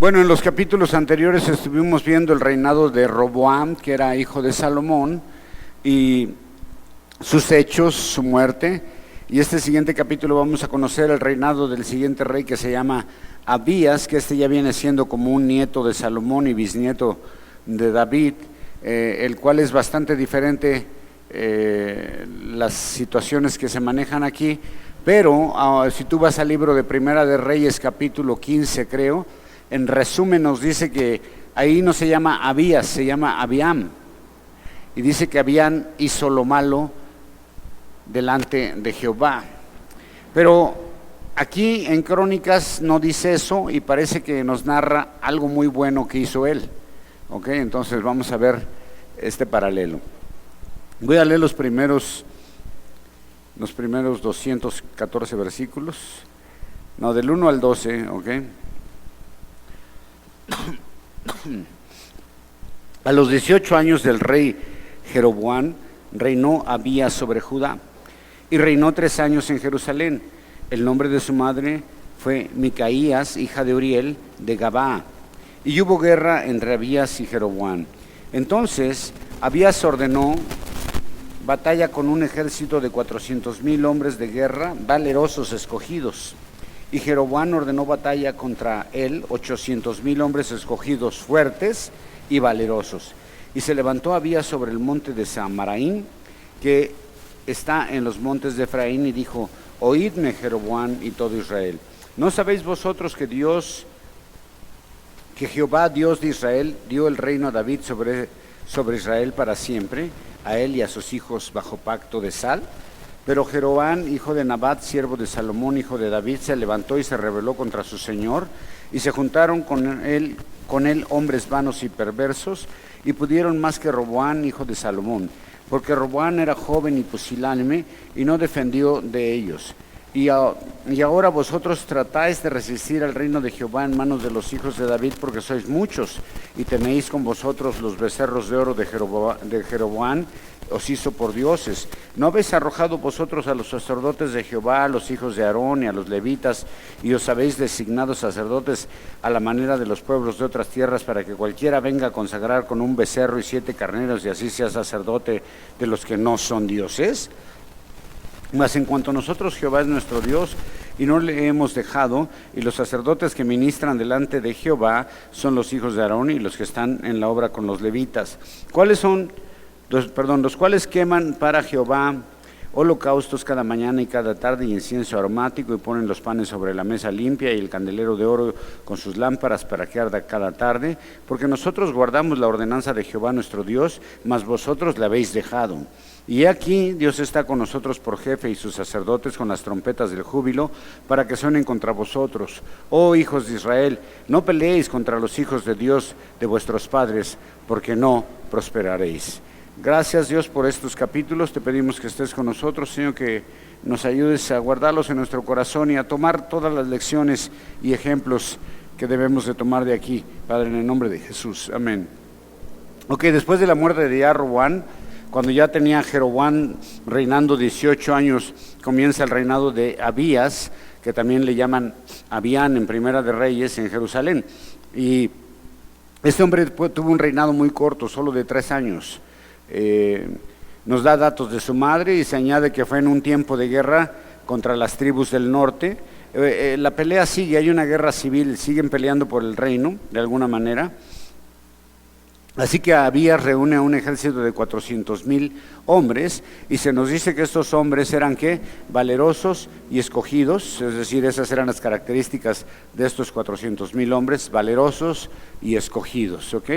Bueno, en los capítulos anteriores estuvimos viendo el reinado de Roboam, que era hijo de Salomón, y sus hechos, su muerte. Y este siguiente capítulo vamos a conocer el reinado del siguiente rey que se llama Abías, que ya viene siendo como un nieto de Salomón y bisnieto de David, el cual es bastante diferente las situaciones que se manejan aquí. Pero si tú vas al libro de Primera de Reyes, capítulo 15, creo, en resumen nos dice que ahí no se llama Abías, se llama Abiam. Y dice que Abiam hizo lo malo delante de Jehová. Pero aquí en Crónicas no dice eso y parece que nos narra algo muy bueno que hizo él. ¿Ok? Entonces vamos a ver este paralelo. Voy a leer los primeros 214 versículos. No, del 1 al 12, ¿ok? A los 18 años del rey Jeroboam, reinó Abías sobre Judá, y reinó 3 años en Jerusalén. El nombre de su madre fue Micaías, hija de Uriel, de Gabaa. Y hubo guerra entre Abías y Jeroboam. Entonces Abías ordenó batalla con un ejército de 400,000 hombres de guerra, valerosos escogidos. Y Jeroboam ordenó batalla contra él, 800,000 hombres escogidos, fuertes y valerosos. Y se levantó Abías sobre el monte de Samaraín, que está en los montes de Efraín, y dijo: oídme, Jeroboam y todo Israel. ¿No sabéis vosotros que Jehová, Dios de Israel, dio el reino a David sobre Israel para siempre, a él y a sus hijos bajo pacto de sal? Pero Jeroboam, hijo de Nabat, siervo de Salomón, hijo de David, se levantó y se rebeló contra su señor, y se juntaron con él hombres vanos y perversos, y pudieron más que Roboam, hijo de Salomón, porque Roboam era joven y pusilánime, y no defendió de ellos. Y ahora vosotros tratáis de resistir al reino de Jehová en manos de los hijos de David, porque sois muchos, y tenéis con vosotros los becerros de oro de Jeroboam, os hizo por dioses. ¿No habéis arrojado vosotros a los sacerdotes de Jehová, a los hijos de Aarón y a los levitas, y os habéis designado sacerdotes a la manera de los pueblos de otras tierras, para que cualquiera venga a consagrar con un becerro y 7 carneros, y así sea sacerdote de los que no son dioses? Mas en cuanto a nosotros, Jehová es nuestro Dios, y no le hemos dejado, y los sacerdotes que ministran delante de Jehová son los hijos de Aarón y los que están en la obra con los levitas, los cuales queman para Jehová holocaustos cada mañana y cada tarde, y incienso aromático, y ponen los panes sobre la mesa limpia y el candelero de oro con sus lámparas para que arda cada tarde, porque nosotros guardamos la ordenanza de Jehová nuestro Dios, mas vosotros la habéis dejado. Y aquí Dios está con nosotros por jefe, y sus sacerdotes con las trompetas del júbilo, para que suenen contra vosotros. Oh hijos de Israel, no peleéis contra los hijos de Dios de vuestros padres, porque no prosperaréis. Gracias, Dios, por estos capítulos. Te pedimos que estés con nosotros, Señor, que nos ayudes a guardarlos en nuestro corazón y a tomar todas las lecciones y ejemplos que debemos de tomar de aquí, Padre, en el nombre de Jesús. Amén. Ok, después de la muerte de Roboam, cuando ya tenía Jeroboam reinando 18 años, comienza el reinado de Abías, que también le llaman Abiam en Primera de Reyes, en Jerusalén. Y este hombre tuvo un reinado muy corto, solo de 3 años. Nos da datos de su madre y se añade que fue en un tiempo de guerra contra las tribus del norte. La pelea sigue, hay una guerra civil, siguen peleando por el reino de alguna manera. Así que Abías reúne a un ejército de 400,000 hombres, y se nos dice que estos hombres eran ¿qué? Valerosos y escogidos, es decir, esas eran las características de estos 400,000 hombres, valerosos y escogidos, ¿ok?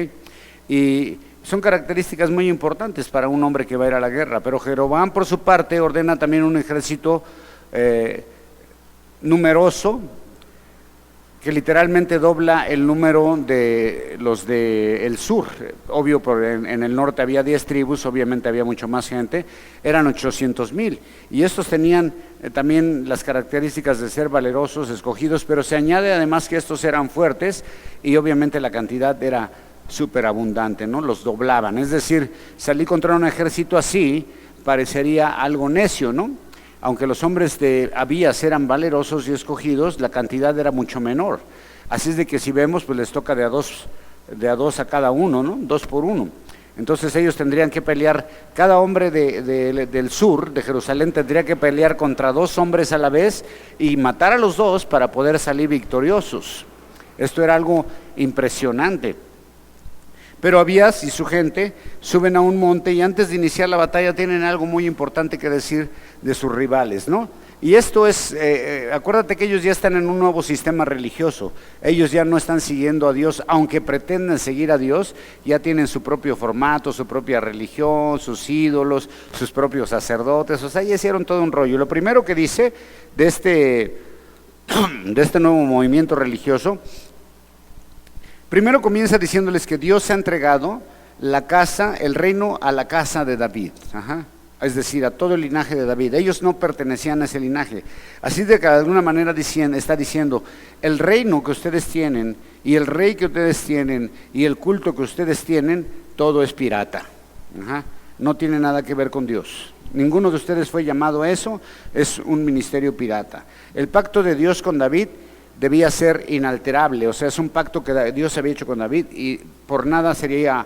Y son características muy importantes para un hombre que va a ir a la guerra. Pero Jeroboam, por su parte, ordena también un ejército numeroso, que literalmente dobla el número de los del sur. Obvio, en el norte había 10 tribus, obviamente había mucho más gente, eran 800,000. Y estos tenían también las características de ser valerosos, escogidos, pero se añade además que estos eran fuertes, y obviamente la cantidad era súper abundante, ¿no? Los doblaban. Es decir, salir contra un ejército así parecería algo necio, ¿no? Aunque los hombres de Abías eran valerosos y escogidos, la cantidad era mucho menor. Así es de que si vemos, pues les toca de a dos a cada uno, ¿no? 2 por 1. Entonces ellos tendrían que pelear, cada hombre del sur, de Jerusalén, tendría que pelear contra 2 hombres a la vez y matar a los 2 para poder salir victoriosos. Esto era algo impresionante. Pero Abías y su gente suben a un monte y antes de iniciar la batalla tienen algo muy importante que decir de sus rivales, ¿no? Y esto es, acuérdate que ellos ya están en un nuevo sistema religioso, ellos ya no están siguiendo a Dios, aunque pretenden seguir a Dios, ya tienen su propio formato, su propia religión, sus ídolos, sus propios sacerdotes, o sea, ya hicieron todo un rollo. Lo primero que dice de este nuevo movimiento religioso, primero comienza diciéndoles que Dios ha entregado la casa, el reino a la casa de David. Es decir, a todo el linaje de David. Ellos no pertenecían a ese linaje. Así de que de alguna manera está diciendo, el reino que ustedes tienen, y el rey que ustedes tienen, y el culto que ustedes tienen, todo es pirata. No tiene nada que ver con Dios. Ninguno de ustedes fue llamado a eso, es un ministerio pirata. El pacto de Dios con David debía ser inalterable, o sea, es un pacto que Dios había hecho con David y por nada sería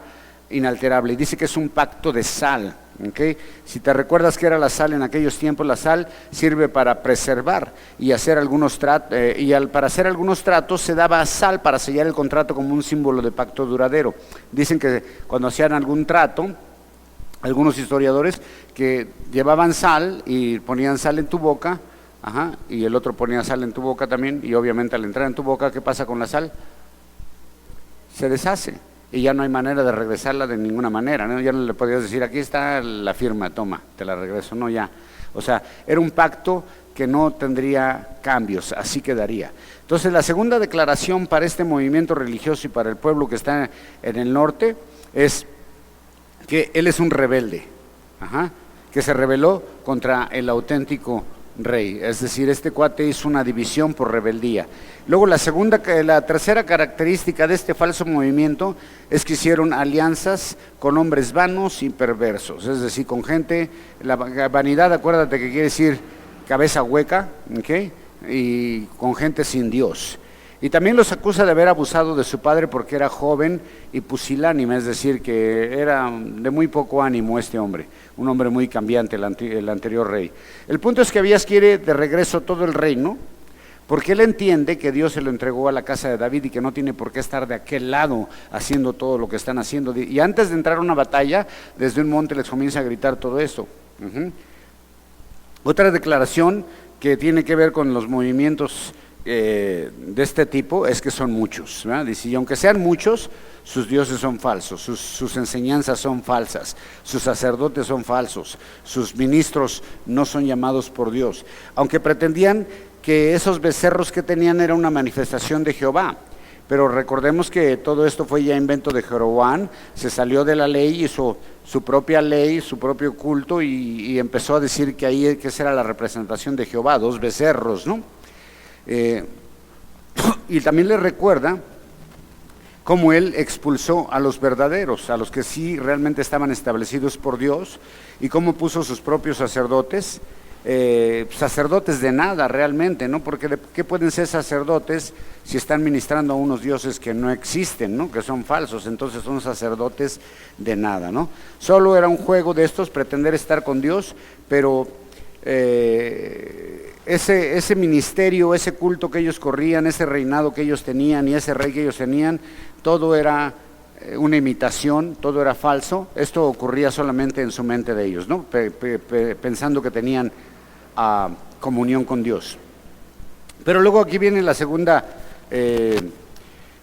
inalterable. Y dice que es un pacto de sal. ¿Okay? Si te recuerdas que era la sal en aquellos tiempos, la sal sirve para preservar y hacer algunos tratos, para hacer algunos tratos se daba sal para sellar el contrato como un símbolo de pacto duradero. Dicen que cuando hacían algún trato, algunos historiadores que llevaban sal y ponían sal en tu boca, y el otro ponía sal en tu boca también, y obviamente al entrar en tu boca, ¿qué pasa con la sal? Se deshace. Y ya no hay manera de regresarla de ninguna manera, ¿no? Ya no le podías decir, aquí está la firma, toma, te la regreso, no ya. O sea, era un pacto que no tendría cambios, así quedaría. Entonces, la segunda declaración para este movimiento religioso y para el pueblo que está en el norte es que él es un rebelde, que se rebeló contra el auténtico rey, es decir, este cuate hizo una división por rebeldía. Luego la tercera característica de este falso movimiento es que hicieron alianzas con hombres vanos y perversos, es decir, con gente, la vanidad, acuérdate que quiere decir cabeza hueca, ¿okay? Y con gente sin Dios. Y también los acusa de haber abusado de su padre porque era joven y pusilánime, es decir, que era de muy poco ánimo este hombre, un hombre muy cambiante, el anterior rey. El punto es que Abías quiere de regreso todo el reino, porque él entiende que Dios se lo entregó a la casa de David y que no tiene por qué estar de aquel lado haciendo todo lo que están haciendo. Y antes de entrar a una batalla, desde un monte les comienza a gritar todo eso. Otra declaración que tiene que ver con los movimientos de este tipo es que son muchos, ¿verdad? Dice, y aunque sean muchos, sus dioses son falsos, sus enseñanzas son falsas, sus sacerdotes son falsos, sus ministros no son llamados por Dios, aunque pretendían que esos becerros que tenían era una manifestación de Jehová. Pero recordemos que todo esto fue ya invento de Jeroboam, se salió de la ley, hizo su propia ley, su propio culto y empezó a decir que ahí que esa era la representación de Jehová, 2 becerros, ¿no? Y también le recuerda cómo él expulsó a los verdaderos, a los que sí realmente estaban establecidos por Dios, y cómo puso sus propios sacerdotes, sacerdotes de nada realmente, ¿no? Porque ¿qué pueden ser sacerdotes si están ministrando a unos dioses que no existen, ¿no? Que son falsos? Entonces son sacerdotes de nada, ¿no? Solo era un juego de estos, pretender estar con Dios, pero ese ministerio, ese culto que ellos corrían, ese reinado que ellos tenían y ese rey que ellos tenían, todo era una imitación, todo era falso. Esto ocurría solamente en su mente de ellos, ¿no? Pensando que tenían comunión con Dios. Pero luego aquí viene la segunda,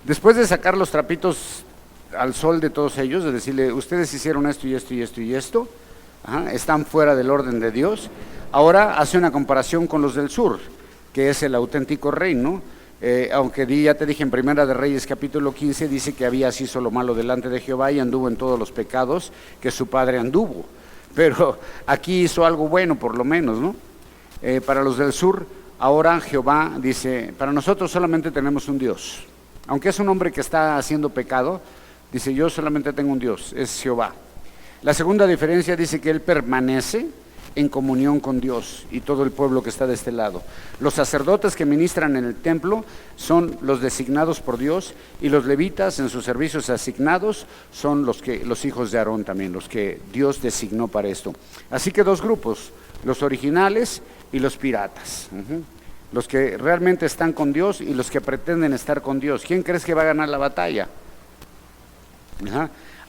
después de sacar los trapitos al sol de todos ellos, de decirle, ustedes hicieron esto y esto y esto y esto, están fuera del orden de Dios. Ahora hace una comparación con los del sur, que es el auténtico reino, aunque ya te dije en Primera de Reyes capítulo 15, dice que Abías hizo lo malo delante de Jehová y anduvo en todos los pecados que su padre anduvo, pero aquí hizo algo bueno por lo menos, ¿no? Para los del sur, ahora Jehová dice, para nosotros solamente tenemos un Dios, aunque es un hombre que está haciendo pecado, dice yo solamente tengo un Dios, es Jehová. La segunda diferencia dice que él permanece en comunión con Dios y todo el pueblo que está de este lado. Los sacerdotes que ministran en el templo son los designados por Dios, y los levitas en sus servicios asignados son los hijos de Aarón también, los que Dios designó para esto. Así que dos grupos, los originales y los piratas. Los que realmente están con Dios y los que pretenden estar con Dios. ¿Quién crees que va a ganar la batalla?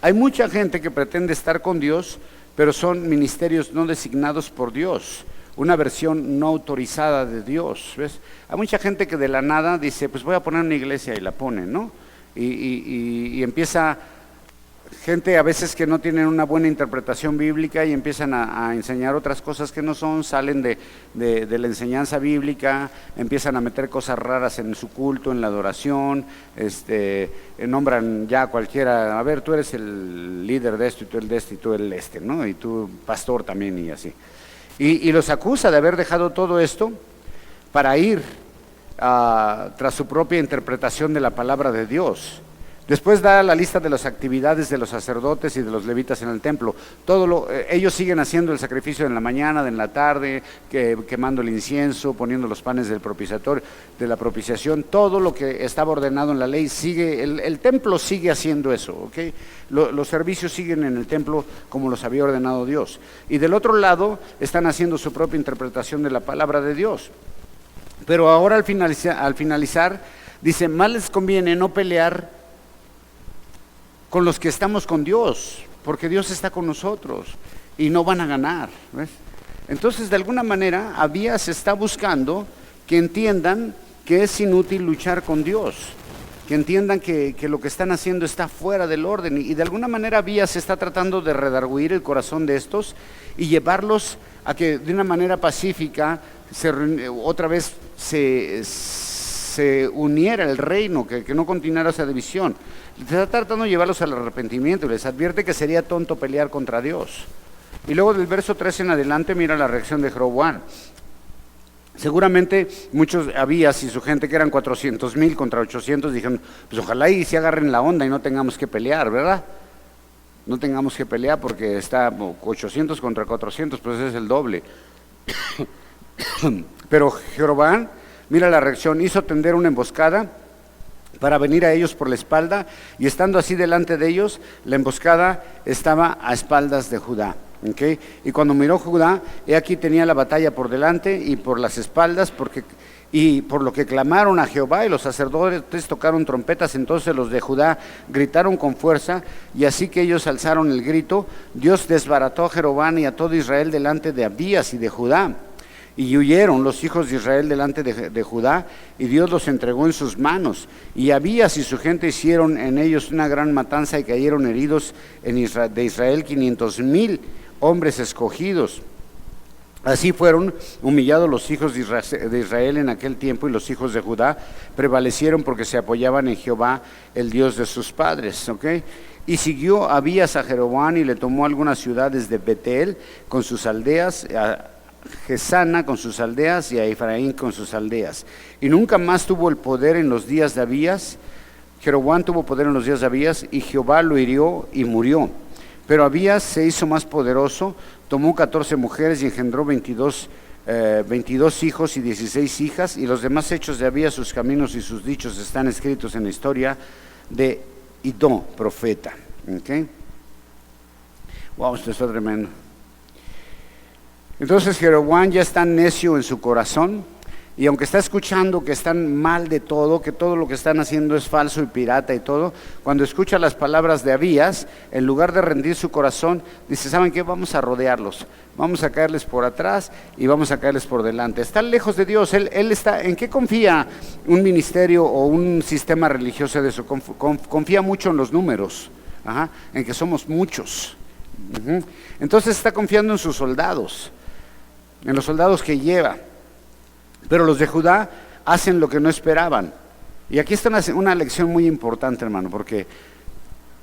Hay mucha gente que pretende estar con Dios, pero son ministerios no designados por Dios, una versión no autorizada de Dios, ¿ves? Hay mucha gente que de la nada dice, pues voy a poner una iglesia, y la pone, ¿no? Y empieza gente a veces que no tienen una buena interpretación bíblica y empiezan a enseñar otras cosas que no son, salen de la enseñanza bíblica, empiezan a meter cosas raras en su culto, en la adoración, nombran ya a cualquiera, a ver, tú eres el líder de esto, y tú el de este, y tú el este, ¿no? Y tú pastor también, y así. Y los acusa de haber dejado todo esto para ir tras su propia interpretación de la palabra de Dios. Después da la lista de las actividades de los sacerdotes y de los levitas en el templo. Ellos siguen haciendo el sacrificio en la mañana, en la tarde, quemando el incienso, poniendo los panes del propiciatorio, de la propiciación. Todo lo que estaba ordenado en la ley sigue, el templo sigue haciendo eso, ¿ok? Los servicios siguen en el templo como los había ordenado Dios. Y del otro lado están haciendo su propia interpretación de la palabra de Dios. Pero ahora al finalizar dice, más les conviene no pelear con los que estamos con Dios, porque Dios está con nosotros y no van a ganar, ¿ves? Entonces, de alguna manera, Abías está buscando que entiendan que es inútil luchar con Dios, que entiendan que lo que están haciendo está fuera del orden, y de alguna manera Abías está tratando de redarguir el corazón de estos y llevarlos a que de una manera pacífica otra vez se uniera el reino, que no continuara esa división. Está tratando de llevarlos al arrepentimiento y les advierte que sería tonto pelear contra Dios. Y luego del verso 13 en adelante, mira la reacción de Jeroboam. Seguramente muchos Abías y su gente, que eran 400,000 contra 800, dijeron, pues ojalá y se agarren la onda y no tengamos que pelear, ¿verdad? No tengamos que pelear porque está 800 contra 400, pues es el doble. Pero Jeroboam, mira la reacción, hizo tender una emboscada para venir a ellos por la espalda, y estando así delante de ellos, la emboscada estaba a espaldas de Judá. ¿Okay? Y cuando miró Judá, he aquí tenía la batalla por delante y por las espaldas, y por lo que clamaron a Jehová, y los sacerdotes tocaron trompetas. Entonces los de Judá gritaron con fuerza, y así que ellos alzaron el grito, Dios desbarató a Jeroboam y a todo Israel delante de Abías y de Judá. Y huyeron los hijos de Israel delante de Judá, y Dios los entregó en sus manos. Y Abías y su gente hicieron en ellos una gran matanza, y cayeron heridos de Israel 500,000 hombres escogidos. Así fueron humillados los hijos de Israel en aquel tiempo, y los hijos de Judá prevalecieron porque se apoyaban en Jehová, el Dios de sus padres. ¿Okay? Y siguió Abías a Jeroboam y le tomó algunas ciudades de Betel con sus aldeas, a Gesana con sus aldeas y a Efraín con sus aldeas. Y nunca más tuvo el poder en los días de Abías. Jeroboam tuvo poder en los días de Abías, y Jehová lo hirió y murió. Pero Abías se hizo más poderoso, tomó 14 mujeres y engendró 22 hijos y 16 hijas, y los demás hechos de Abías, sus caminos y sus dichos están escritos en la historia de Idó, profeta. ¿Okay? Wow, esto está tremendo. Entonces Jeroboam ya está necio en su corazón, y aunque está escuchando que están mal de todo, que todo lo que están haciendo es falso y pirata y todo, cuando escucha las palabras de Abías, en lugar de rendir su corazón, dice, ¿saben qué? Vamos a rodearlos, vamos a caerles por atrás y vamos a caerles por delante. Está lejos de Dios. Él está, ¿en qué confía un ministerio o un sistema religioso de eso? Confía mucho en los números, en que somos muchos. Entonces está confiando en sus soldados, en los soldados que lleva. Pero los de Judá hacen lo que no esperaban. Y aquí está una lección muy importante, hermano, porque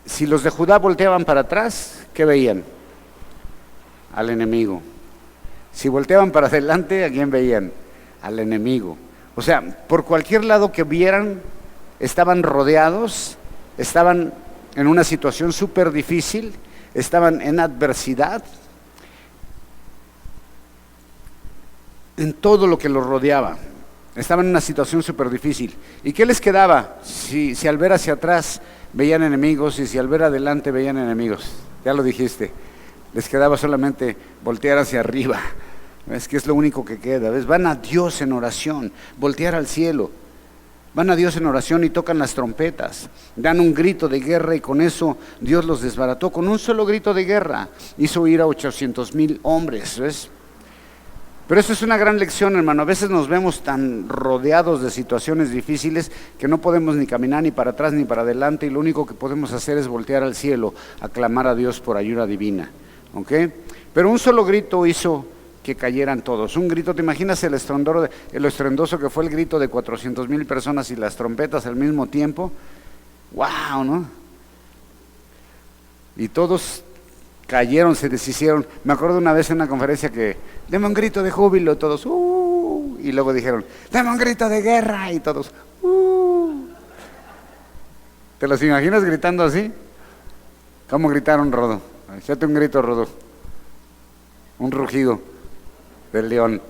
si los de Judá volteaban para atrás, ¿qué veían? Al enemigo. Si volteaban para adelante, ¿a quién veían? Al enemigo. O sea, por cualquier lado que vieran, estaban rodeados, estaban en una situación súper difícil, estaban en adversidad. en todo lo que los rodeaba. Estaban en una situación súper difícil. ¿Y qué les quedaba? Si al ver hacia atrás veían enemigos y si al ver adelante veían enemigos. Ya lo dijiste. Les quedaba solamente voltear hacia arriba. Es que es lo único que queda. ¿Ves? Van a Dios en oración, voltear al cielo. Van a Dios en oración y tocan las trompetas. Dan un grito de guerra y con eso Dios los desbarató. Con un solo grito de guerra hizo ir a 800,000 hombres. ¿Ves? Pero eso es una gran lección, hermano. A veces nos vemos tan rodeados de situaciones difíciles que no podemos ni caminar ni para atrás ni para adelante y lo único que podemos hacer es voltear al cielo, a clamar a Dios por ayuda divina. ¿Ok? Pero un solo grito hizo que cayeran todos. Un grito, ¿te imaginas el estruendoso que fue el grito de 400,000 personas y las trompetas al mismo tiempo? ¡Wow! ¿No? Y todos cayeron, se deshicieron. Me acuerdo una vez en una conferencia que, deme un grito de júbilo, todos, y luego dijeron, deme un grito de guerra, y todos, ¿Te los imaginas gritando así? ¿Cómo gritaron, Rodo? Échate un grito, Rodo. Un rugido del león.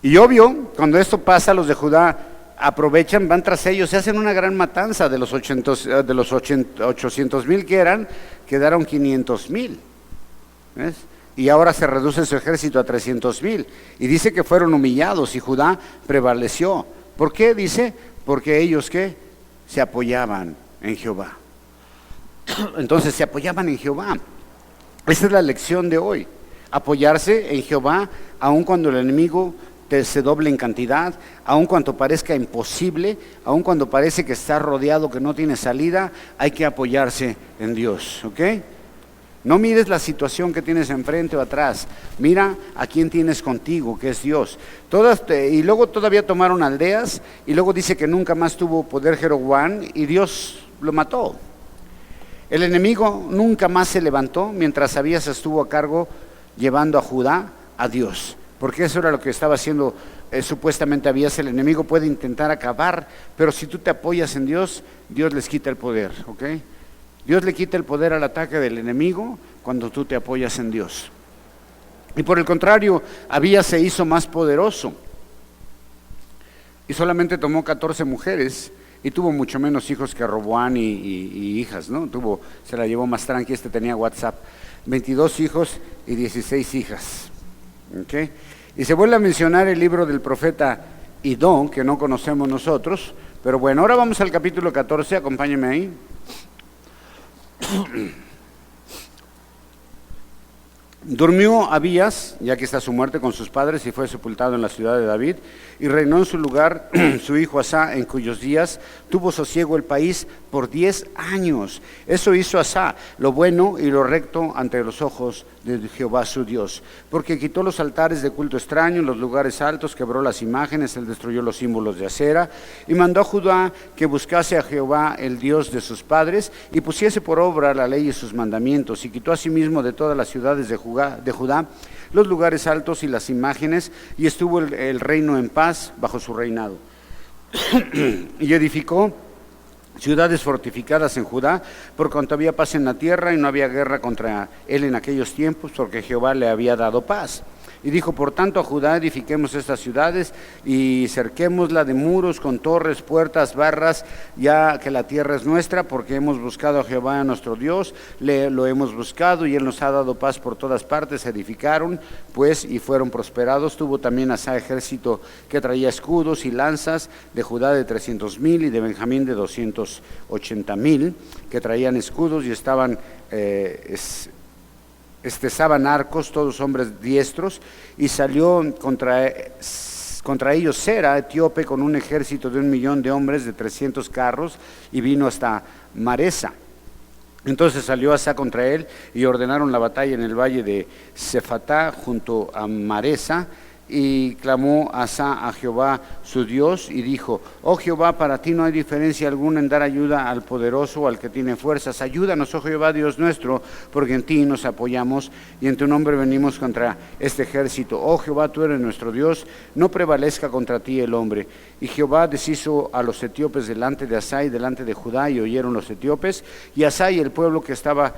Y obvio, cuando esto pasa, los de Judá aprovechan, van tras ellos, se hacen una gran matanza. De los 800,000 que eran, quedaron 500,000. ¿Ves? Y ahora se reduce su ejército a 300,000. Y dice que fueron humillados y Judá prevaleció. ¿Por qué? Dice, porque ellos ¿qué? Se apoyaban en Jehová. Entonces se apoyaban en Jehová. Esa es la lección de hoy. Apoyarse en Jehová, aun cuando el enemigo se doble en cantidad, aun cuando parezca imposible, aun cuando parece que está rodeado, que no tiene salida, hay que apoyarse en Dios, ¿ok? No mires la situación que tienes enfrente o atrás, mira a quién tienes contigo, que es Dios. Y luego todavía tomaron aldeas, y luego dice que nunca más tuvo poder Jeroboam, y Dios lo mató. El enemigo nunca más se levantó mientras Abías estuvo a cargo llevando a Judá a Dios. Porque eso era lo que estaba haciendo supuestamente Abías. El enemigo puede intentar acabar, pero si tú te apoyas en Dios, Dios les quita el poder, ¿ok? Dios le quita el poder al ataque del enemigo cuando tú te apoyas en Dios. Y por el contrario, Abías se hizo más poderoso y solamente tomó 14 mujeres y tuvo mucho menos hijos que Roboam y hijas, ¿no? Se la llevó más tranqui, tenía WhatsApp, 22 hijos y 16 hijas. ¿Okay? Y se vuelve a mencionar el libro del profeta Idó, que no conocemos nosotros, pero bueno, ahora vamos al capítulo 14, acompáñenme ahí. Durmió Abías, ya que está su muerte, con sus padres y fue sepultado en la ciudad de David, y reinó en su lugar su hijo Asá, en cuyos días tuvo sosiego el país por 10 años. Eso hizo Asá, lo bueno y lo recto ante los ojos de Jehová su Dios, porque quitó los altares de culto extraño, los lugares altos, quebró las imágenes, él destruyó los símbolos de acera, y mandó a Judá que buscase a Jehová, el Dios de sus padres, y pusiese por obra la ley y sus mandamientos, y quitó asimismo de todas las ciudades de Judá los lugares altos y las imágenes, y estuvo el reino en paz bajo su reinado. Y edificó ciudades fortificadas en Judá, por cuanto había paz en la tierra y no había guerra contra él en aquellos tiempos, porque Jehová le había dado paz. Y dijo, por tanto, a Judá edifiquemos estas ciudades y cerquémosla de muros con torres, puertas, barras, ya que la tierra es nuestra, porque hemos buscado a Jehová nuestro Dios, lo hemos buscado y él nos ha dado paz por todas partes. Edificaron pues y fueron prosperados. Tuvo también Asá ejército que traía escudos y lanzas, de Judá de 300,000 y de Benjamín de 280,000, que traían escudos y estaban estesaban arcos, todos hombres diestros, y salió contra ellos Sera, etíope, con un ejército de 1,000,000 de hombres, de 300 carros, y vino hasta Maresa. Entonces salió Asá contra él, y ordenaron la batalla en el valle de Sefatá, junto a Maresa, y clamó Asa a Jehová su Dios y dijo: oh Jehová, para ti no hay diferencia alguna en dar ayuda al poderoso o al que tiene fuerzas. Ayúdanos, oh Jehová Dios nuestro, porque en ti nos apoyamos y en tu nombre venimos contra este ejército. Oh Jehová, tú eres nuestro Dios, no prevalezca contra ti el hombre. Y Jehová deshizo a los etíopes delante de Asa y delante de Judá, y oyeron los etíopes, y Asa y el pueblo que estaba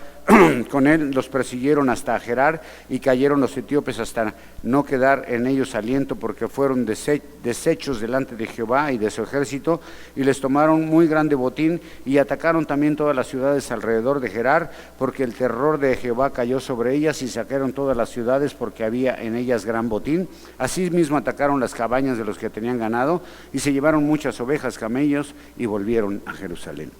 con él los persiguieron hasta Gerar, y cayeron los etíopes hasta no quedar en ellos aliento, porque fueron deshechos delante de Jehová y de su ejército, y les tomaron muy grande botín, y atacaron también todas las ciudades alrededor de Gerar, porque el terror de Jehová cayó sobre ellas, y saquearon todas las ciudades, porque había en ellas gran botín. Asimismo atacaron las cabañas de los que tenían ganado, y se llevaron muchas ovejas, camellos, y volvieron a Jerusalén.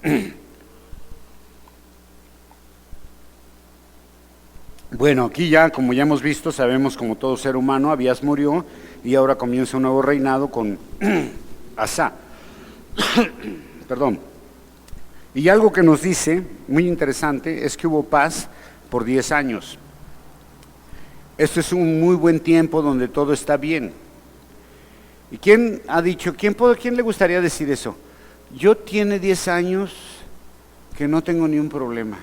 Bueno, aquí ya, como ya hemos visto, sabemos como todo ser humano, Abías murió y ahora comienza un nuevo reinado con Asa. Perdón. Y algo que nos dice, muy interesante, es que hubo paz por 10 años. Esto es un muy buen tiempo donde todo está bien. ¿Y quién ha dicho, quién le gustaría decir eso? Yo tiene 10 años que no tengo ni un problema,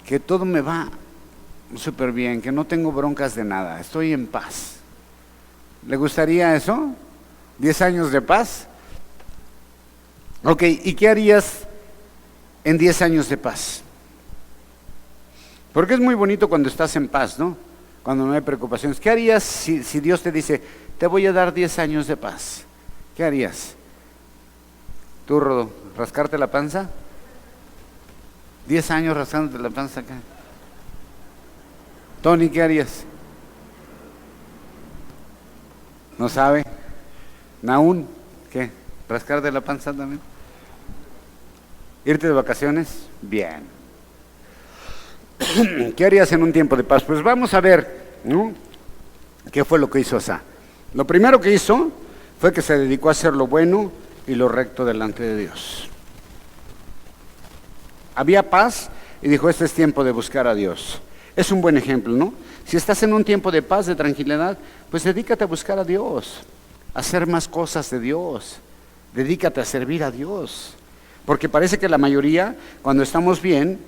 que todo me va súper bien, que no tengo broncas de nada, estoy en paz. ¿Le gustaría eso? ¿10 años de paz? Ok, ¿y qué harías en 10 años de paz? Porque es muy bonito cuando estás en paz, ¿no? Cuando no hay preocupaciones. ¿Qué harías si Dios te dice, te voy a dar 10 años de paz? ¿Qué harías? ¿Tú, Rodo, rascarte la panza? 10 años rascándote la panza acá. Tony, ¿qué harías? ¿No sabe? Naún, ¿qué? ¿Rascarte la panza también? ¿Irte de vacaciones? Bien. ¿Qué harías en un tiempo de paz? Pues vamos a ver, ¿no? ¿Qué fue lo que hizo Asa? Lo primero que hizo fue que se dedicó a hacer lo bueno y lo recto delante de Dios. Había paz y dijo, este es tiempo de buscar a Dios. Es un buen ejemplo, ¿no? Si estás en un tiempo de paz, de tranquilidad, pues dedícate a buscar a Dios, a hacer más cosas de Dios. Dedícate a servir a Dios. Porque parece que la mayoría, cuando estamos bien,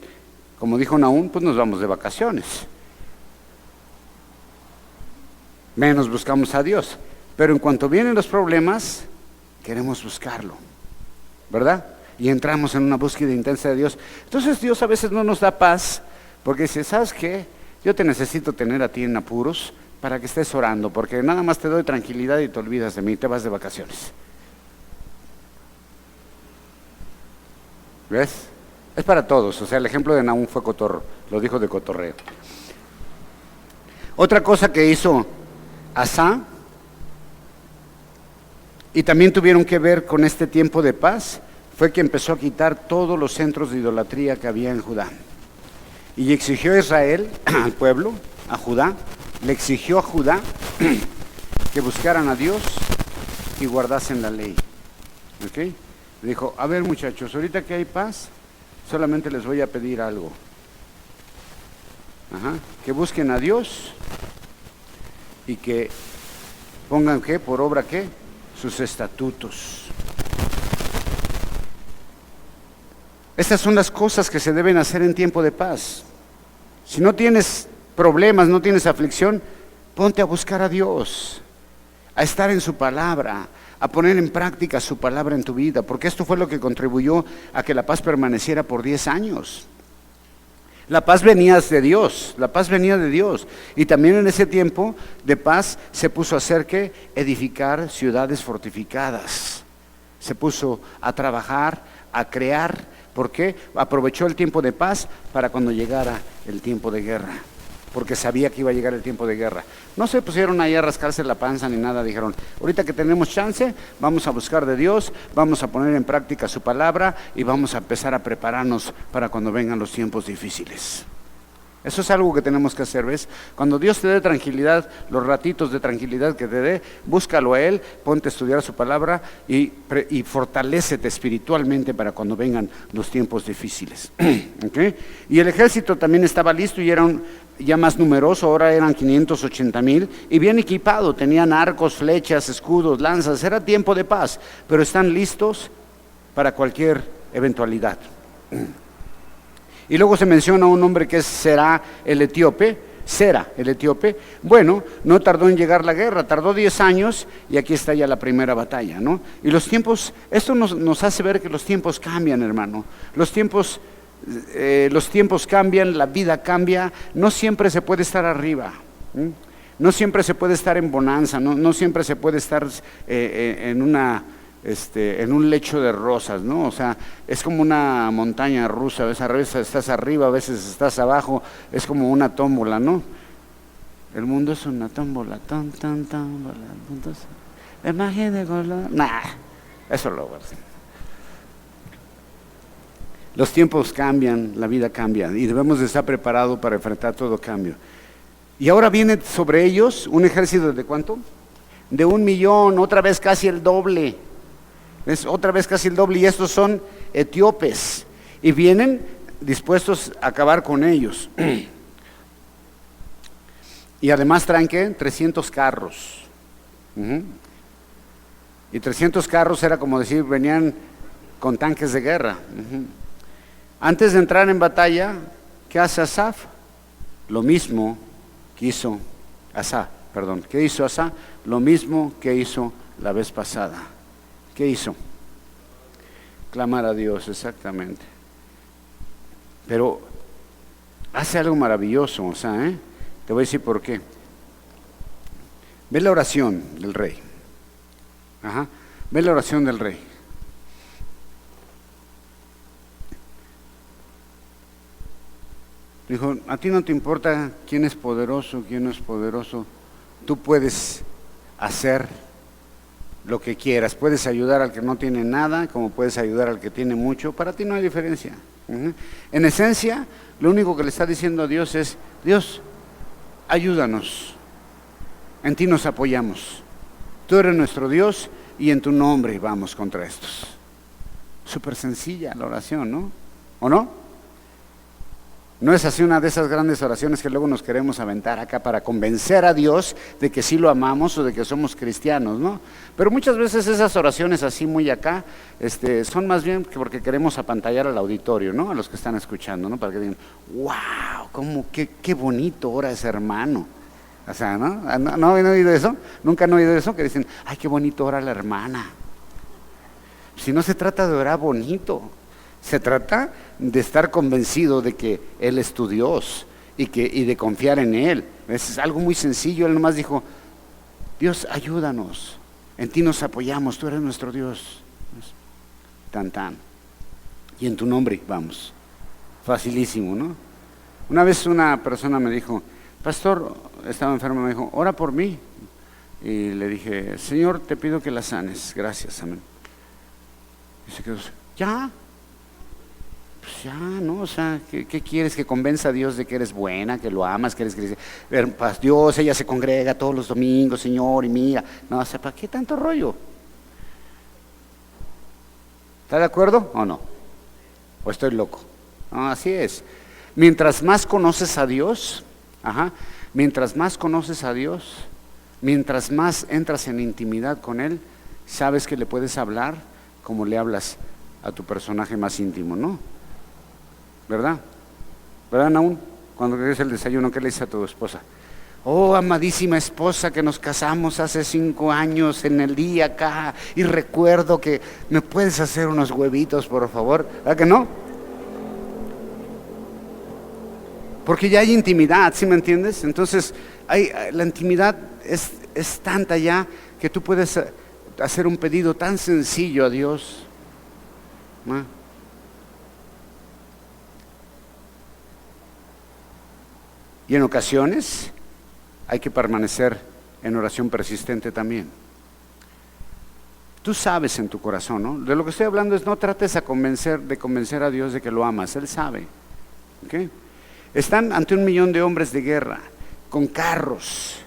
como dijo Naún, pues nos vamos de vacaciones. Menos buscamos a Dios. Pero en cuanto vienen los problemas, queremos buscarlo, ¿verdad? Y entramos en una búsqueda intensa de Dios. Entonces Dios a veces no nos da paz, porque dice, ¿sabes qué? Yo te necesito tener a ti en apuros para que estés orando, porque nada más te doy tranquilidad y te olvidas de mí, te vas de vacaciones. ¿Ves? Es para todos, o sea, el ejemplo de Naún fue cotorro, lo dijo de cotorreo. Otra cosa que hizo Asa, y también tuvieron que ver con este tiempo de paz, fue que empezó a quitar todos los centros de idolatría que había en Judá. Y exigió a Israel, al pueblo, a Judá, le exigió a Judá que buscaran a Dios y guardasen la ley. ¿Ok? Le dijo, a ver muchachos, ahorita que hay paz, solamente les voy a pedir algo. Que busquen a Dios y que pongan, ¿qué? Por obra, ¿qué? Sus estatutos. Estas son las cosas que se deben hacer en tiempo de paz. Si no tienes problemas, no tienes aflicción, ponte a buscar a Dios, a estar en su palabra, a poner en práctica su palabra en tu vida, porque esto fue lo que contribuyó a que la paz permaneciera por 10 años. La paz venía de Dios, la paz venía de Dios. Y también en ese tiempo de paz se puso a hacer ¿qué? Edificar ciudades fortificadas. Se puso a trabajar, a crear. ¿Por qué? Aprovechó el tiempo de paz para cuando llegara el tiempo de guerra, porque sabía que iba a llegar el tiempo de guerra. No se pusieron ahí a rascarse la panza ni nada, dijeron, ahorita que tenemos chance, vamos a buscar de Dios, vamos a poner en práctica su palabra y vamos a empezar a prepararnos para cuando vengan los tiempos difíciles. Eso es algo que tenemos que hacer, ¿ves? Cuando Dios te dé tranquilidad, los ratitos de tranquilidad que te dé, búscalo a Él, ponte a estudiar su palabra y fortalécete espiritualmente para cuando vengan los tiempos difíciles. ¿Okay? Y el ejército también estaba listo y era ya más numeroso, ahora eran 580,000 y bien equipado, tenían arcos, flechas, escudos, lanzas, era tiempo de paz, pero están listos para cualquier eventualidad. Y luego se menciona un hombre que es Sera el etíope. Bueno, no tardó en llegar la guerra, tardó 10 años y aquí está ya la primera batalla, ¿no? Y los tiempos, esto nos hace ver que los tiempos cambian, hermano. Los tiempos cambian, la vida cambia, no siempre se puede estar arriba, ¿sí? No siempre se puede estar en bonanza, no siempre se puede estar en un lecho de rosas, ¿no? O sea, es como una montaña rusa, a veces estás arriba, a veces estás abajo, es como una tómbola, ¿no? El mundo es una tómbola, tómbola, la imagen de color, eso lo guardo. Los tiempos cambian, la vida cambia y debemos de estar preparados para enfrentar todo cambio. Y ahora viene sobre ellos un ejército de ¿cuánto? De 1,000,000, otra vez casi el doble. Es otra vez casi el doble y estos son etíopes y vienen dispuestos a acabar con ellos. Y además traen ¿qué? 300 carros. Y 300 carros era como decir, venían con tanques de guerra. Antes de entrar en batalla, ¿qué hace Asaf? Lo mismo que hizo ¿qué hizo Asaf? Lo mismo que hizo la vez pasada. ¿Qué hizo? Clamar a Dios, exactamente. Pero hace algo maravilloso, o sea, te voy a decir por qué. Ve la oración del rey. Ve la oración del rey. Dijo, a ti no te importa quién es poderoso, quién no es poderoso. Tú puedes hacer lo que quieras, puedes ayudar al que no tiene nada, como puedes ayudar al que tiene mucho, para ti no hay diferencia. En esencia, lo único que le está diciendo a Dios es, Dios, ayúdanos, en ti nos apoyamos, tú eres nuestro Dios y en tu nombre vamos contra estos. Súper sencilla la oración, ¿no? ¿O no? No es así una de esas grandes oraciones que luego nos queremos aventar acá para convencer a Dios de que sí lo amamos o de que somos cristianos, ¿no? Pero muchas veces esas oraciones así muy acá, son más bien porque queremos apantallar al auditorio, ¿no? A los que están escuchando, ¿no? Para que digan, wow, qué bonito ora ese hermano. O sea, ¿no? ¿No han oído eso? ¿Nunca han oído eso? Que dicen, ay, qué bonito ora la hermana. Si no se trata de orar bonito, se trata de estar convencido de que Él es tu Dios y de confiar en Él. Es algo muy sencillo. Él nomás dijo, Dios, ayúdanos, en ti nos apoyamos, tú eres nuestro Dios. Tan. Y en tu nombre vamos. Facilísimo, ¿no? Una vez una persona me dijo, pastor, estaba enfermo, me dijo, ora por mí. Y le dije, Señor, te pido que la sanes, gracias, amén. Y se quedó, ¿ya? Pues ya, ¿no? O sea, ¿qué quieres? ¿Que convenza a Dios de que eres buena, que lo amas, que eres cristiana? Dios, ella se congrega todos los domingos, Señor, y mira. No, o sea, ¿para qué tanto rollo? ¿Está de acuerdo o no? ¿O estoy loco? No, así es. Mientras más conoces a Dios, mientras más conoces a Dios, mientras más entras en intimidad con Él, sabes que le puedes hablar como le hablas a tu personaje más íntimo, ¿no? ¿Verdad? ¿Verdad, Naún? Cuando regresa el desayuno, ¿qué le dices a tu esposa? Oh, amadísima esposa, que nos casamos hace 5 años en el día acá, y recuerdo que me puedes hacer unos huevitos, por favor. ¿Verdad que no? Porque ya hay intimidad, ¿sí me entiendes? Entonces, la intimidad es tanta ya que tú puedes hacer un pedido tan sencillo a Dios, ¿no? Y en ocasiones hay que permanecer en oración persistente también. Tú sabes en tu corazón, ¿no? De lo que estoy hablando es no trates de convencer a Dios de que lo amas, Él sabe. ¿Okay? Están ante 1 millón de hombres de guerra, con carros.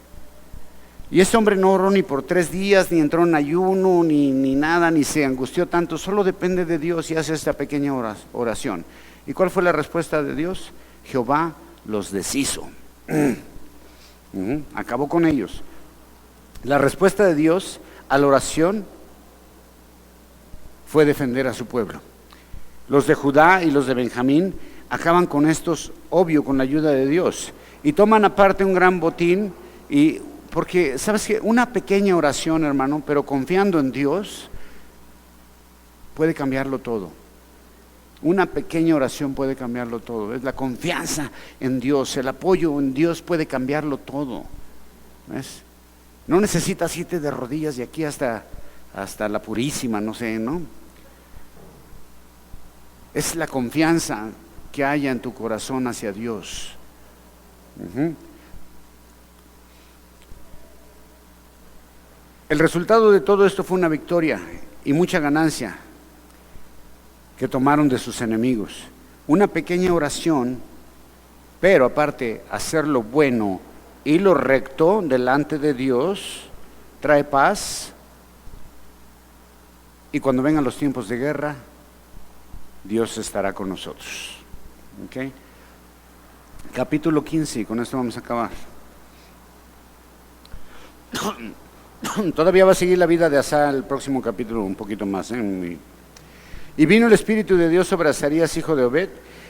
Y ese hombre no oró ni por 3 días, ni entró en ayuno, ni nada, ni se angustió tanto. Solo depende de Dios y hace esta pequeña oración. ¿Y cuál fue la respuesta de Dios? Jehová los deshizo. Acabó con ellos. La respuesta de Dios a la oración fue defender a su pueblo. Los de Judá y los de Benjamín acaban con estos, obvio, con la ayuda de Dios, y toman aparte un gran botín, porque, ¿sabes qué? Una pequeña oración, hermano, pero confiando en Dios, puede cambiarlo todo. Una pequeña oración puede cambiarlo todo. Es la confianza en Dios, el apoyo en Dios puede cambiarlo todo. ¿Ves? No necesitas irte de rodillas de aquí hasta la Purísima, no sé, ¿no? Es la confianza que haya en tu corazón hacia Dios. El resultado de todo esto fue una victoria y mucha ganancia que tomaron de sus enemigos. Una pequeña oración, pero aparte hacer lo bueno y lo recto delante de Dios trae paz, y cuando vengan los tiempos de guerra, Dios estará con nosotros. ¿Okay? Capítulo 15, y con esto vamos a acabar. Todavía va a seguir la vida de Asa el próximo capítulo un poquito más. Y vino el Espíritu de Dios sobre Azarías, hijo de Obed,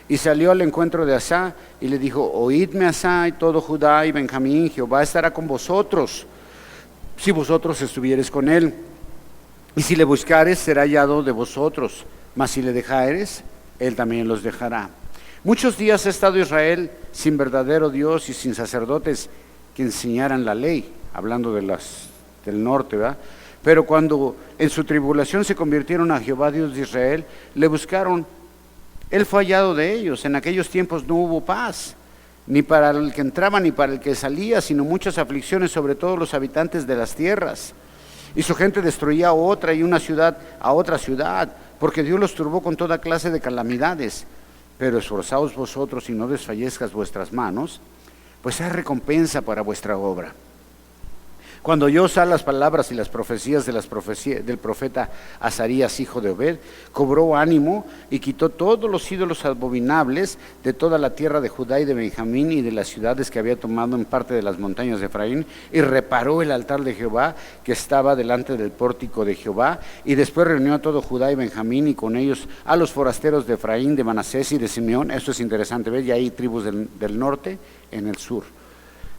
y salió al encuentro de Asa, y le dijo: oídme, Asa, y todo Judá y Benjamín, Jehová estará con vosotros, si vosotros estuviereis con él. Y si le buscares, será hallado de vosotros, mas si le dejares, él también los dejará. Muchos días ha estado Israel sin verdadero Dios y sin sacerdotes que enseñaran la ley, hablando del norte, ¿verdad? Pero cuando en su tribulación se convirtieron a Jehová Dios de Israel, le buscaron, él fue hallado de ellos. En aquellos tiempos no hubo paz, ni para el que entraba ni para el que salía, sino muchas aflicciones sobre todos los habitantes de las tierras. Y su gente destruía a otra y una ciudad a otra ciudad, porque Dios los turbó con toda clase de calamidades. Pero esforzaos vosotros y no desfallezcas vuestras manos, pues hay recompensa para vuestra obra. Cuando oyó Asa las palabras y las profecías del profeta Azarías, hijo de Obed, cobró ánimo y quitó todos los ídolos abominables de toda la tierra de Judá y de Benjamín y de las ciudades que había tomado en parte de las montañas de Efraín, y reparó el altar de Jehová que estaba delante del pórtico de Jehová, y después reunió a todo Judá y Benjamín, y con ellos a los forasteros de Efraín, de Manasés y de Simeón. Esto es interesante, ¿ves? Ya hay tribus del norte en el sur,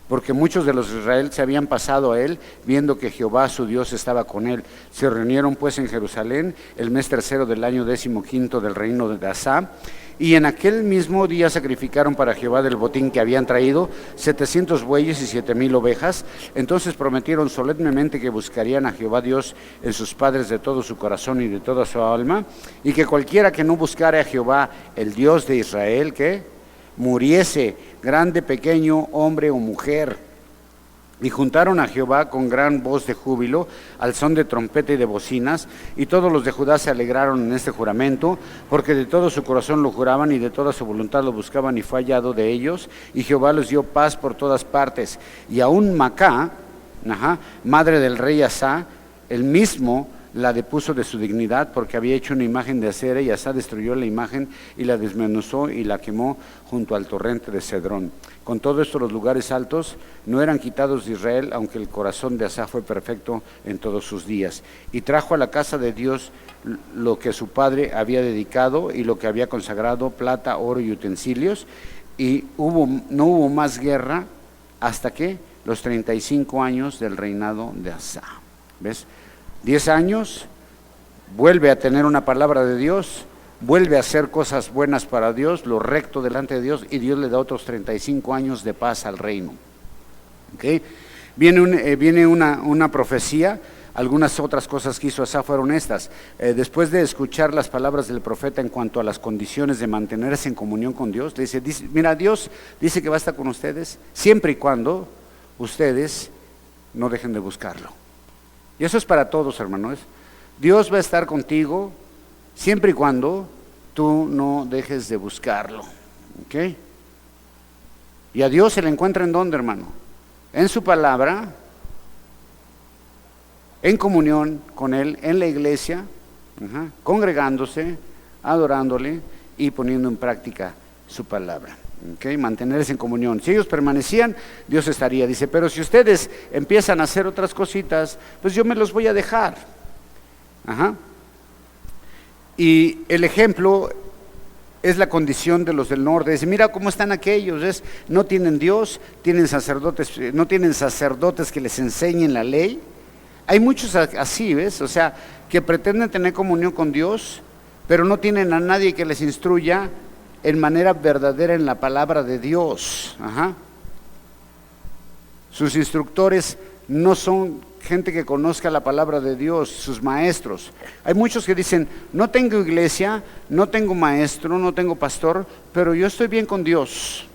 porque muchos de los de Israel se habían pasado a él, viendo que Jehová su Dios estaba con él. Se reunieron pues en Jerusalén el mes 3 del año 15 del reino de Asa, y en aquel mismo día sacrificaron para Jehová del botín que habían traído 700 bueyes y 7,000 ovejas. Entonces prometieron solemnemente que buscarían a Jehová Dios en sus padres de todo su corazón y de toda su alma, y que cualquiera que no buscare a Jehová, el Dios de Israel, que muriese, grande, pequeño, hombre o mujer. Y juntaron a Jehová con gran voz de júbilo, al son de trompeta y de bocinas, y todos los de Judá se alegraron en este juramento, porque de todo su corazón lo juraban y de toda su voluntad lo buscaban, y fue hallado de ellos, y Jehová les dio paz por todas partes. Y aún Macá, madre del rey Asa, el mismo la depuso de su dignidad, porque había hecho una imagen de acera, y Asa destruyó la imagen y la desmenuzó y la quemó junto al torrente de Cedrón. Con todo esto los lugares altos no eran quitados de Israel, aunque el corazón de Asa fue perfecto en todos sus días. Y trajo a la casa de Dios lo que su padre había dedicado y lo que había consagrado, plata, oro y utensilios, y no hubo más guerra hasta que los 35 años del reinado de Asa. ¿Ves? 10 años, vuelve a tener una palabra de Dios, vuelve a hacer cosas buenas para Dios, lo recto delante de Dios, y Dios le da otros 35 años de paz al reino. ¿Okay? Viene una profecía. Algunas otras cosas que hizo Asa fueron estas. Después de escuchar las palabras del profeta en cuanto a las condiciones de mantenerse en comunión con Dios, le dice, mira, Dios dice que va a estar con ustedes siempre y cuando ustedes no dejen de buscarlo. Y eso es para todos, hermanos. Dios va a estar contigo siempre y cuando tú no dejes de buscarlo. ¿Okay? Y a Dios se le encuentra ¿en dónde, hermano? En su palabra, en comunión con Él, en la iglesia, congregándose, adorándole y poniendo en práctica su palabra. Mantenerse en comunión. Si ellos permanecían, Dios estaría. Dice, pero si ustedes empiezan a hacer otras cositas, pues yo me los voy a dejar. Y el ejemplo es la condición de los del norte. Dice, mira cómo están aquellos, no tienen Dios, tienen sacerdotes, no tienen sacerdotes que les enseñen la ley. Hay muchos así, ¿ves? O sea, que pretenden tener comunión con Dios, pero no tienen a nadie que les instruya en manera verdadera en la palabra de Dios. Sus instructores no son gente que conozca la palabra de Dios, sus maestros. Hay muchos que dicen, no tengo iglesia, no tengo maestro, no tengo pastor, pero yo estoy bien con Dios.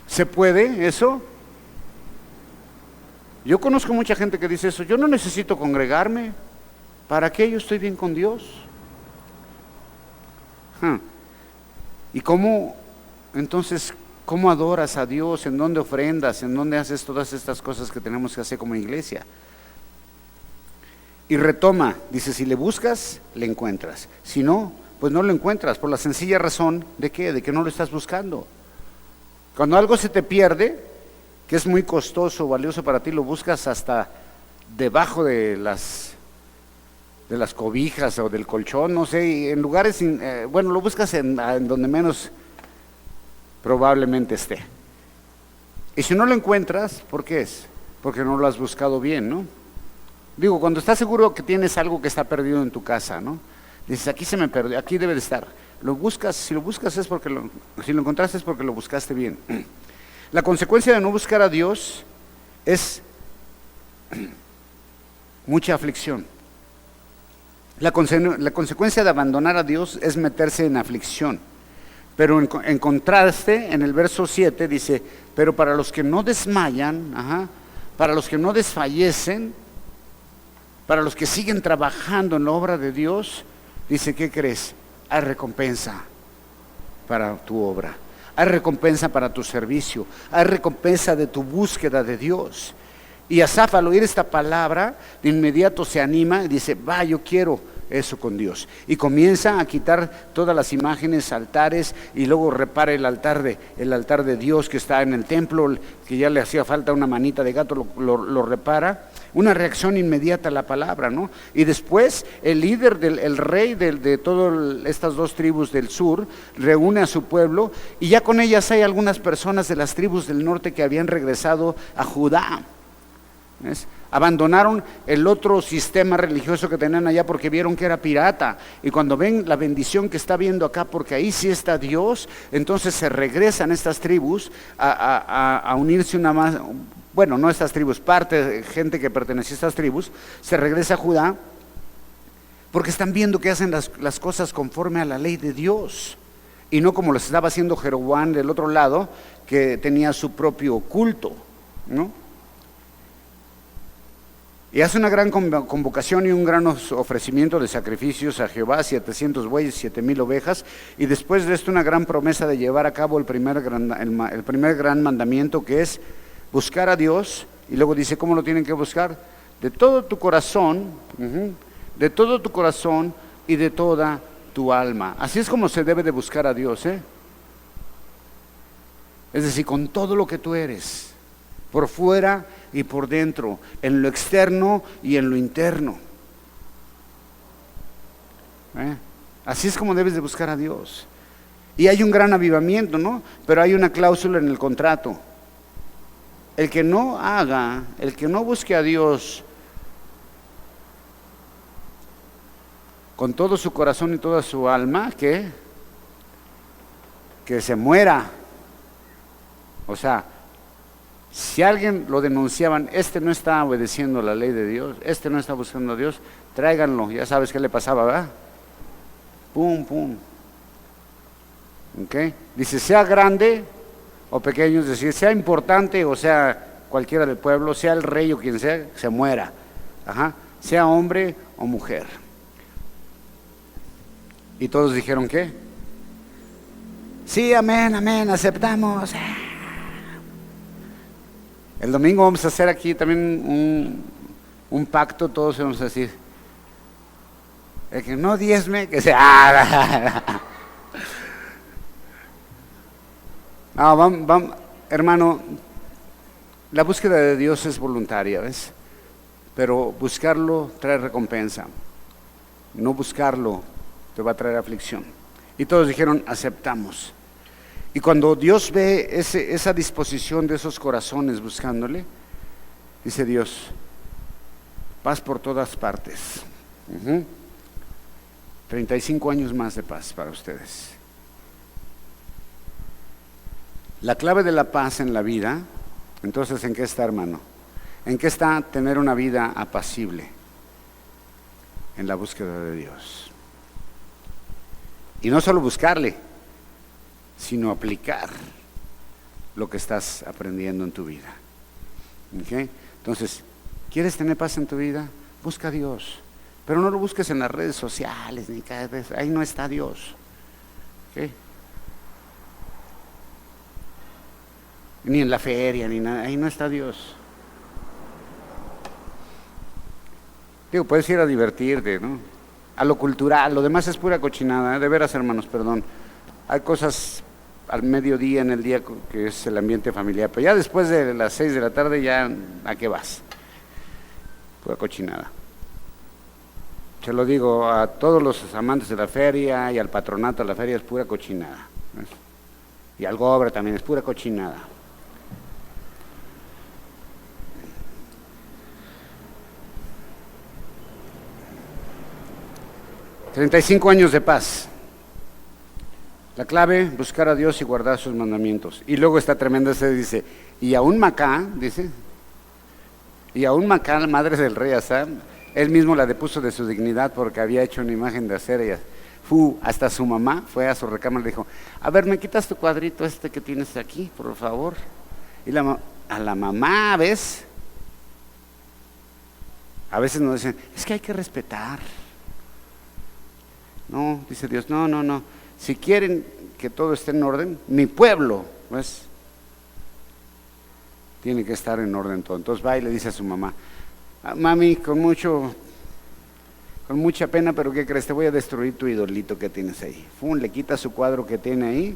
¿Se puede eso? Yo conozco mucha gente que dice eso, yo no necesito congregarme, ¿para qué? Yo estoy bien con Dios. ¿Y cómo, entonces, cómo adoras a Dios? ¿En dónde ofrendas? ¿En dónde haces todas estas cosas que tenemos que hacer como iglesia? Y retoma, dice, si le buscas, le encuentras. Si no, pues no lo encuentras, por la sencilla razón ¿de qué? De que no lo estás buscando. Cuando algo se te pierde, que es muy costoso, valioso para ti, lo buscas hasta debajo de las cobijas o del colchón, no sé, en lugares, lo buscas en donde menos probablemente esté. Y si no lo encuentras, ¿por qué es? Porque no lo has buscado bien, ¿no? Digo, cuando estás seguro que tienes algo que está perdido en tu casa, ¿no? Dices, aquí se me perdió, aquí debe de estar. Lo buscas, si lo buscas es porque si lo encontraste es porque lo buscaste bien. La consecuencia de no buscar a Dios es mucha aflicción. La consecuencia de abandonar a Dios es meterse en aflicción. Pero en contraste, en el verso 7 dice, pero para los que no desmayan, para los que no desfallecen, para los que siguen trabajando en la obra de Dios, dice, ¿qué crees? Hay recompensa para tu obra, hay recompensa para tu servicio, hay recompensa de tu búsqueda de Dios. Y Asaf, al oír esta palabra, de inmediato se anima y dice, yo quiero eso con Dios. Y comienza a quitar todas las imágenes, altares, y luego repara el altar de Dios que está en el templo, que ya le hacía falta una manita de gato, lo repara. Una reacción inmediata a la palabra, ¿no? Y después el líder, el rey de todas estas dos tribus del sur, reúne a su pueblo, y ya con ellas hay algunas personas de las tribus del norte que habían regresado a Judá. ¿Ves? Abandonaron el otro sistema religioso que tenían allá porque vieron que era pirata, y cuando ven la bendición que está viendo acá, porque ahí sí está Dios, entonces se regresan estas tribus a unirse una más, no estas tribus, gente que pertenecía a estas tribus, se regresa a Judá, porque están viendo que hacen las cosas conforme a la ley de Dios, y no como lo estaba haciendo Jeroboam del otro lado, que tenía su propio culto, ¿no? Y hace una gran convocación y un gran ofrecimiento de sacrificios a Jehová, 700 bueyes, 7,000 ovejas, y después de esto una gran promesa de llevar a cabo el primer gran mandamiento, que es buscar a Dios. Y luego dice, ¿cómo lo tienen que buscar? De todo tu corazón, de todo tu corazón y de toda tu alma. Así es como se debe de buscar a Dios, Es decir, con todo lo que tú eres, por fuera y por dentro, en lo externo y en lo interno. Así es como debes de buscar a Dios. Y hay un gran avivamiento, ¿no? Pero hay una cláusula en el contrato. El que no busque a Dios con todo su corazón y toda su alma, que se muera. O sea, si alguien lo denunciaban, no está obedeciendo la ley de Dios, no está buscando a Dios, tráiganlo. Ya sabes qué le pasaba, ¿verdad? Pum, pum. Dice, sea grande o pequeño, es decir, sea importante o sea cualquiera del pueblo, sea el rey o quien sea, se muera. Sea hombre o mujer. Y todos dijeron, ¿qué? Sí, amén, aceptamos. El domingo vamos a hacer aquí también un pacto, todos vamos a decir, el que no diezme, que sea... No, hermano, la búsqueda de Dios es voluntaria, ¿ves? Pero buscarlo trae recompensa. No buscarlo te va a traer aflicción. Y todos dijeron, aceptamos. Y cuando Dios ve esa disposición de esos corazones buscándole, dice Dios, paz por todas partes. 35 años más de paz para ustedes. La clave de la paz en la vida, entonces, ¿en qué está, hermano? ¿En qué está tener una vida apacible? En la búsqueda de Dios. Y no solo buscarle, sino aplicar lo que estás aprendiendo en tu vida. ¿Okay? Entonces, ¿quieres tener paz en tu vida? Busca a Dios. Pero no lo busques en las redes sociales, ni cada vez, ahí no está Dios. ¿Okay? Ni en la feria, ni nada, ahí no está Dios. Digo, puedes ir a divertirte, ¿no? A lo cultural, lo demás es pura cochinada, ¿eh? De veras, hermanos, perdón. Hay cosas al mediodía, en el día, que es el ambiente familiar, pero ya después de las 6 de la tarde, ya, ¿a qué vas? Pura cochinada. Se lo digo a todos los amantes de la feria y al patronato de la feria, es pura cochinada, ¿ves? Y al Gobre también es pura cochinada. $35 años de paz. La clave, buscar a Dios y guardar sus mandamientos. Y luego está tremenda, se dice, y aún Macá, dice, y aún Macá, la madre del rey Asa, él mismo la depuso de su dignidad porque había hecho una imagen de acera. Hasta su mamá fue a su recámara y le dijo, a ver, ¿me quitas tu cuadrito este que tienes aquí, por favor? Y a la mamá, ¿ves? A veces nos dicen, es que hay que respetar. No, dice Dios, no. Si quieren que todo esté en orden, mi pueblo, pues, tiene que estar en orden todo. Entonces va y le dice a su mamá, mami, con mucha pena, pero ¿qué crees? Te voy a destruir tu idolito que tienes ahí. Le quita su cuadro que tiene ahí,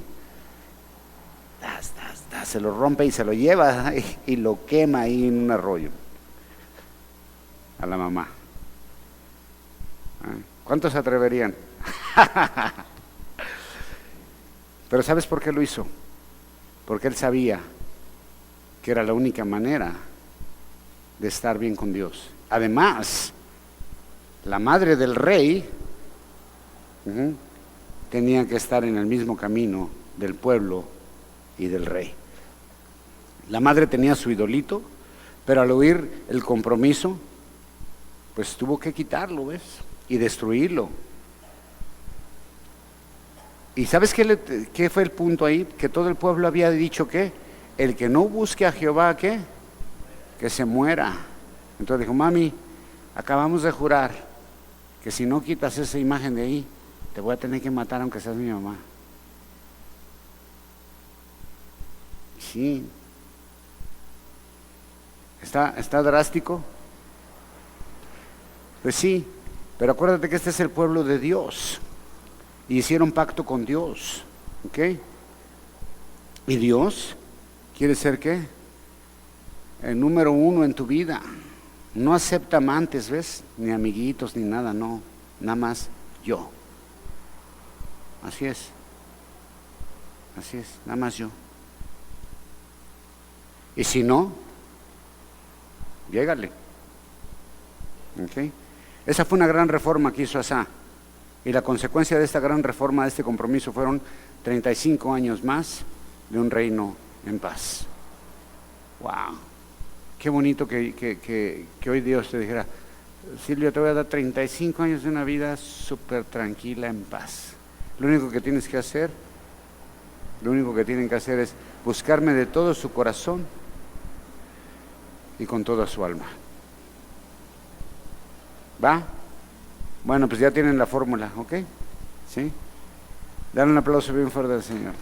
se lo rompe y se lo lleva y lo quema ahí en un arroyo. A la mamá. ¿Cuántos se atreverían? Pero ¿sabes por qué lo hizo? Porque él sabía que era la única manera de estar bien con Dios. Además, la madre del rey tenía que estar en el mismo camino del pueblo y del rey. La madre tenía su idolito, pero al oír el compromiso, pues tuvo que quitarlo, ¿ves? Y destruirlo. ¿Y sabes qué fue el punto ahí? Que todo el pueblo había dicho que el que no busque a Jehová, ¿qué? Que se muera. Entonces dijo, mami, acabamos de jurar que si no quitas esa imagen de ahí, te voy a tener que matar aunque seas mi mamá. Sí. ¿Está drástico? Pues sí, pero acuérdate que este es el pueblo de Dios. Y hicieron pacto con Dios, ¿ok? Y Dios quiere ser, ¿qué? El número 1 en tu vida. No acepta amantes, ¿ves? Ni amiguitos, ni nada, no. Nada más yo. Así es, nada más yo. Y si no, llégale. ¿Ok? Esa fue una gran reforma que hizo Asa. Y la consecuencia de esta gran reforma, de este compromiso, fueron 35 años más de un reino en paz. ¡Wow! Qué bonito que hoy Dios te dijera, Silvio, te voy a dar 35 años de una vida súper tranquila, en paz. Lo único que tienen que hacer es buscarme de todo su corazón y con toda su alma. ¿Va? Bueno, pues ya tienen la fórmula, ¿ok? ¿Sí? Dale un aplauso bien fuerte al Señor.